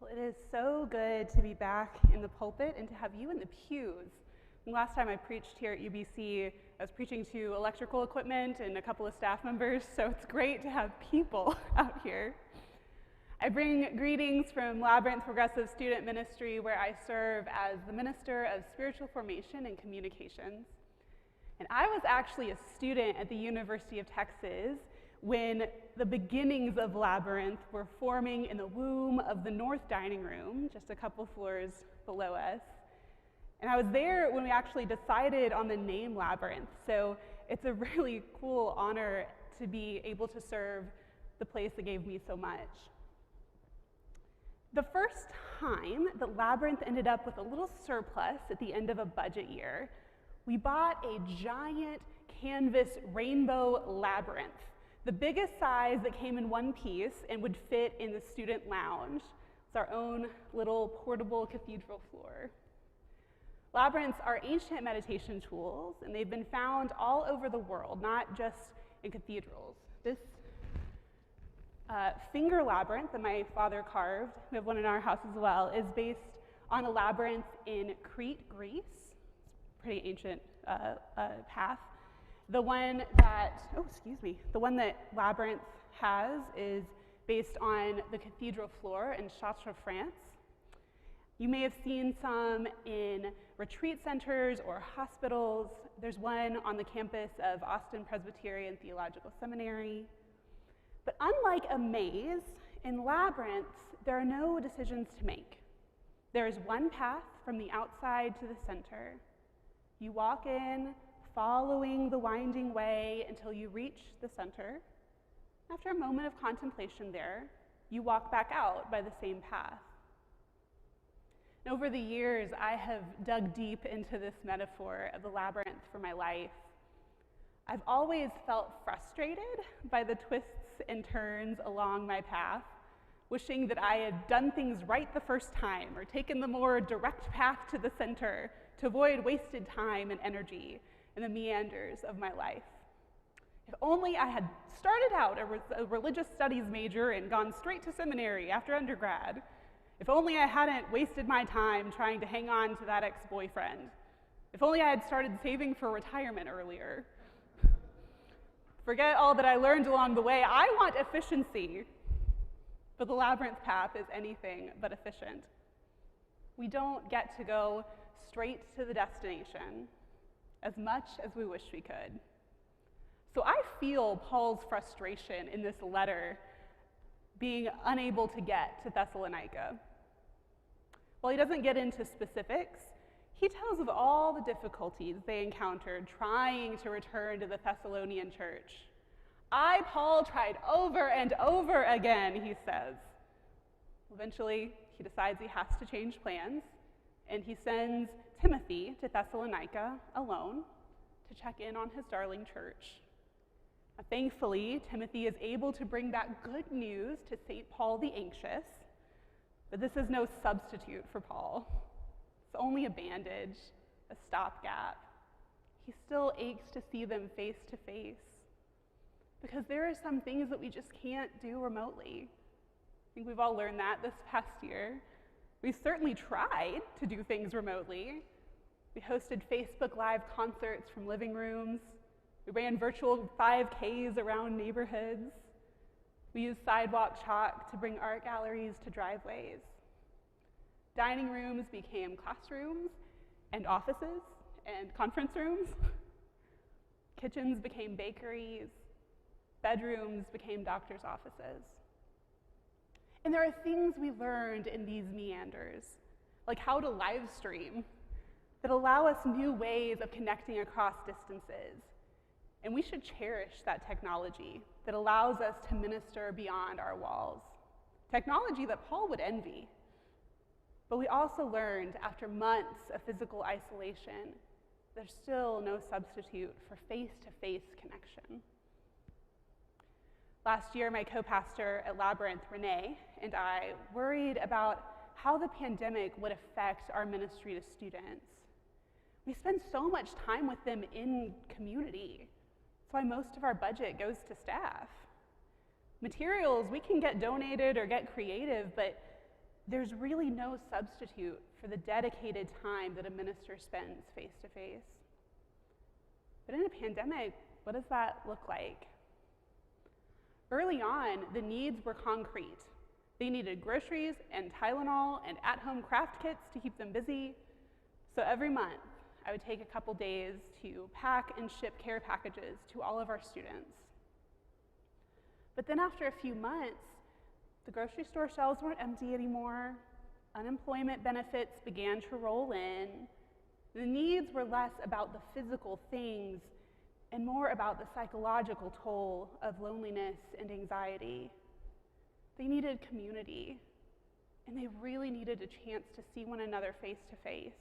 Well, it is so good to be back in the pulpit and to have you in the pews. And last time I preached here at UBC, I was preaching to electrical equipment and a couple of staff members, so it's great to have people out here. I bring greetings from Labyrinth Progressive Student Ministry, where I serve as the Minister of Spiritual Formation and Communications. And I was actually a student at the University of Texas when the beginnings of Labyrinth were forming in the womb of the North Dining Room, just a couple floors below us. And I was there when we actually decided on the name Labyrinth, so it's a really cool honor to be able to serve the place that gave me so much. The first time that Labyrinth ended up with a little surplus at the end of a budget year, we bought a giant canvas rainbow labyrinth, the biggest size that came in one piece and would fit in the student lounge. It's our own little portable cathedral floor. Labyrinths are ancient meditation tools, and they've been found all over the world, not just in cathedrals. This finger labyrinth that my father carved, we have one in our house as well, is based on a labyrinth in Crete, Greece. It's a pretty ancient path. The one that Labyrinth has is based on the cathedral floor in Chartres, France. You may have seen some in retreat centers or hospitals. There's one on the campus of Austin Presbyterian Theological Seminary. But unlike a maze, in labyrinths, there are no decisions to make. There is one path from the outside to the center. You walk in, following the winding way until you reach the center. After a moment of contemplation there, you walk back out by the same path. And over the years, I have dug deep into this metaphor of the labyrinth for my life. I've always felt frustrated by the twists and turns along my path, wishing that I had done things right the first time or taken the more direct path to the center to avoid wasted time and energy in the meanders of my life. If only I had started out a religious studies major and gone straight to seminary after undergrad. If only I hadn't wasted my time trying to hang on to that ex-boyfriend. If only I had started saving for retirement earlier. Forget all that I learned along the way. I want efficiency. But the labyrinth path is anything but efficient. We don't get to go straight to the destination as much as we wish we could. So I feel Paul's frustration in this letter being unable to get to Thessalonica. While he doesn't get into specifics, he tells of all the difficulties they encountered trying to return to the Thessalonian church. I, Paul, tried over and over again, he says. Eventually, he decides he has to change plans, and he sends Timothy to Thessalonica alone to check in on his darling church. Now, thankfully, Timothy is able to bring back good news to St. Paul the Anxious, but this is no substitute for Paul. It's only a bandage, a stopgap. He still aches to see them face to face because there are some things that we just can't do remotely. I think we've all learned that this past year. We've certainly tried to do things remotely. We hosted Facebook Live concerts from living rooms. We ran virtual 5Ks around neighborhoods. We used sidewalk chalk to bring art galleries to driveways. Dining rooms became classrooms and offices and conference rooms. Kitchens became bakeries. Bedrooms became doctors' offices. And there are things we learned in these meanders, like how to live stream, that allow us new ways of connecting across distances. And we should cherish that technology that allows us to minister beyond our walls. Technology that Paul would envy. But we also learned after months of physical isolation, there's still no substitute for face-to-face connection. Last year, my co-pastor at Labyrinth, Renee, and I worried about how the pandemic would affect our ministry to students. We spend so much time with them in community. That's why most of our budget goes to staff. Materials, we can get donated or get creative, but there's really no substitute for the dedicated time that a minister spends face to face. But in a pandemic, what does that look like? Early on, the needs were concrete. They needed groceries and Tylenol and at-home craft kits to keep them busy. So every month, I would take a couple days to pack and ship care packages to all of our students. But then after a few months, the grocery store shelves weren't empty anymore. Unemployment benefits began to roll in. The needs were less about the physical things and more about the psychological toll of loneliness and anxiety. They needed community, and they really needed a chance to see one another face to face.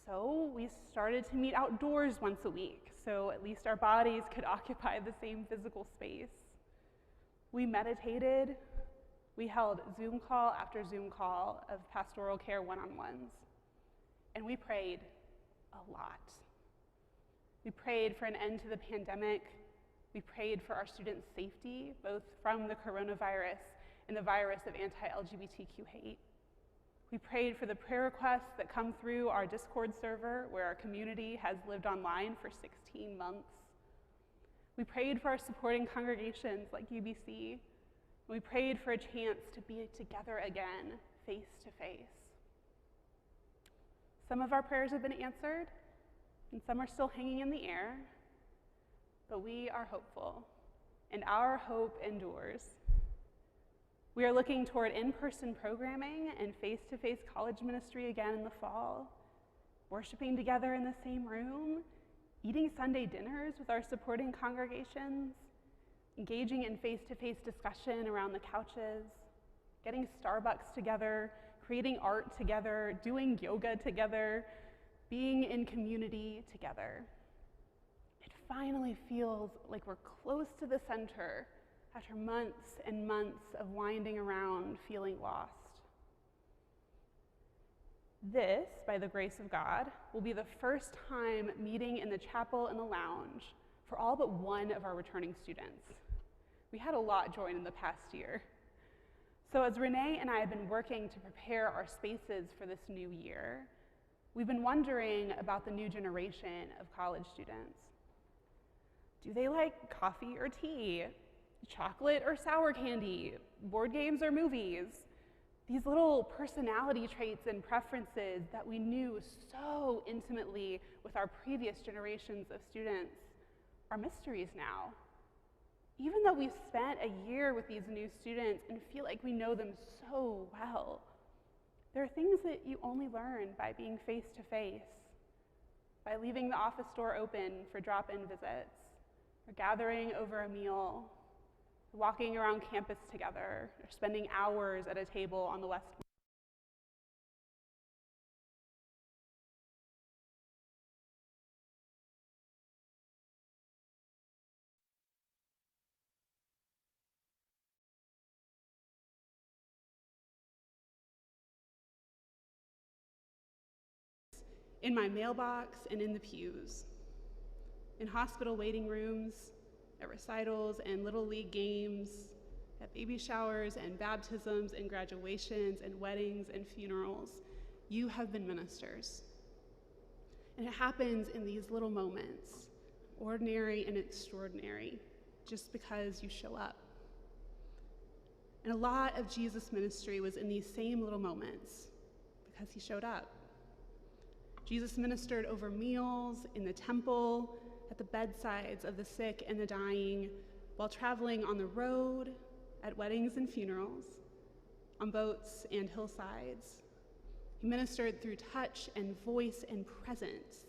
So we started to meet outdoors once a week, so at least our bodies could occupy the same physical space. We meditated. We held Zoom call after Zoom call of pastoral care one-on-ones. And we prayed a lot. We prayed for an end to the pandemic. We prayed for our students' safety, both from the coronavirus and the virus of anti-LGBTQ hate. We prayed for the prayer requests that come through our Discord server, where our community has lived online for 16 months. We prayed for our supporting congregations like UBC. We prayed for a chance to be together again, face to face. Some of our prayers have been answered, and some are still hanging in the air, but we are hopeful, and our hope endures. We are looking toward in-person programming and face-to-face college ministry again in the fall, worshiping together in the same room, eating Sunday dinners with our supporting congregations, engaging in face-to-face discussion around the couches, getting Starbucks together, creating art together, doing yoga together, being in community together. It finally feels like we're close to the center after months and months of winding around feeling lost. This, by the grace of God, will be the first time meeting in the chapel and the lounge for all but one of our returning students. We had a lot join in the past year. So as Renee and I have been working to prepare our spaces for this new year, we've been wondering about the new generation of college students. Do they like coffee or tea? Chocolate or sour candy? Board games or movies? These little personality traits and preferences that we knew so intimately with our previous generations of students are mysteries now. Even though we've spent a year with these new students and feel like we know them so well, there are things that you only learn by being face to face, by leaving the office door open for drop-in visits, or gathering over a meal, walking around campus together, or spending hours at a table on the West. In my mailbox and in the pews, in hospital waiting rooms, at recitals and little league games, at baby showers and baptisms and graduations and weddings and funerals, you have been ministers. And it happens in these little moments, ordinary and extraordinary, just because you show up. And a lot of Jesus' ministry was in these same little moments, because he showed up. Jesus ministered over meals, in the temple, at the bedsides of the sick and the dying, while traveling on the road, at weddings and funerals, on boats and hillsides. He ministered through touch and voice and presence.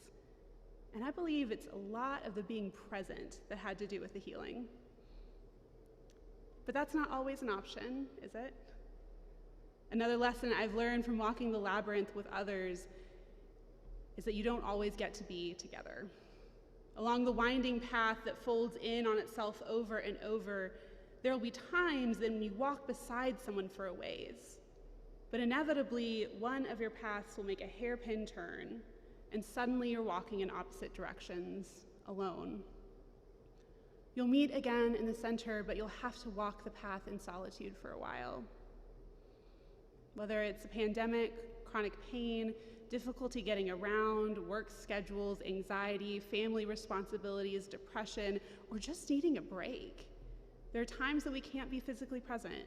And I believe it's a lot of the being present that had to do with the healing. But that's not always an option, is it? Another lesson I've learned from walking the labyrinth with others is that you don't always get to be together. Along the winding path that folds in on itself over and over, there will be times when you walk beside someone for a ways, but inevitably one of your paths will make a hairpin turn, and suddenly you're walking in opposite directions, alone. You'll meet again in the center, but you'll have to walk the path in solitude for a while. Whether it's a pandemic, chronic pain, difficulty getting around, work schedules, anxiety, family responsibilities, depression, or just needing a break. There are times that we can't be physically present.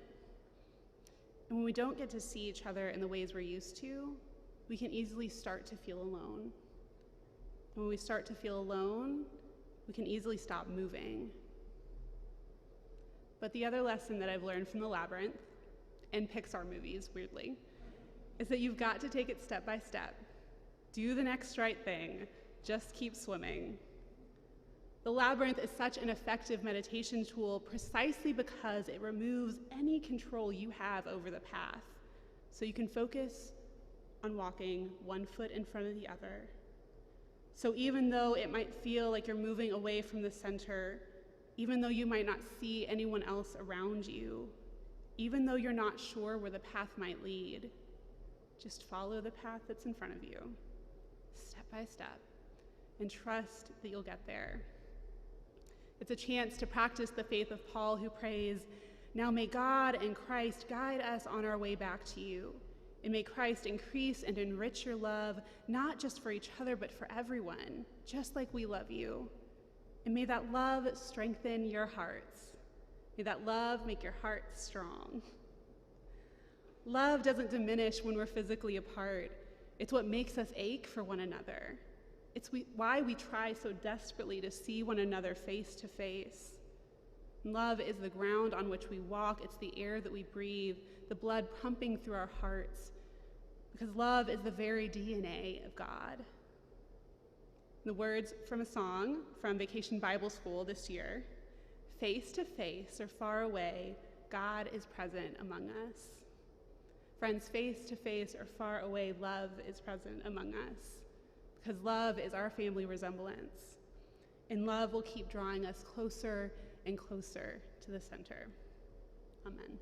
And when we don't get to see each other in the ways we're used to, we can easily start to feel alone. And when we start to feel alone, we can easily stop moving. But the other lesson that I've learned from The Labyrinth, and Pixar movies, weirdly, is that you've got to take it step by step. Do the next right thing. Just keep swimming. The Labyrinth is such an effective meditation tool precisely because it removes any control you have over the path. So you can focus on walking one foot in front of the other. So even though it might feel like you're moving away from the center, even though you might not see anyone else around you, even though you're not sure where the path might lead, just follow the path that's in front of you, step by step, and trust that you'll get there. It's a chance to practice the faith of Paul, who prays, "Now may God and Christ guide us on our way back to you, and may Christ increase and enrich your love, not just for each other, but for everyone, just like we love you. And may that love strengthen your hearts. May that love make your hearts strong." Love doesn't diminish when we're physically apart. It's what makes us ache for one another. It's why we try so desperately to see one another face to face. Love is the ground on which we walk. It's the air that we breathe, the blood pumping through our hearts, because love is the very DNA of God. The words from a song from Vacation Bible School this year: "Face to face or far away, God is present among us." Friends, face to face or far away, love is present among us, because love is our family resemblance, and love will keep drawing us closer and closer to the center. Amen.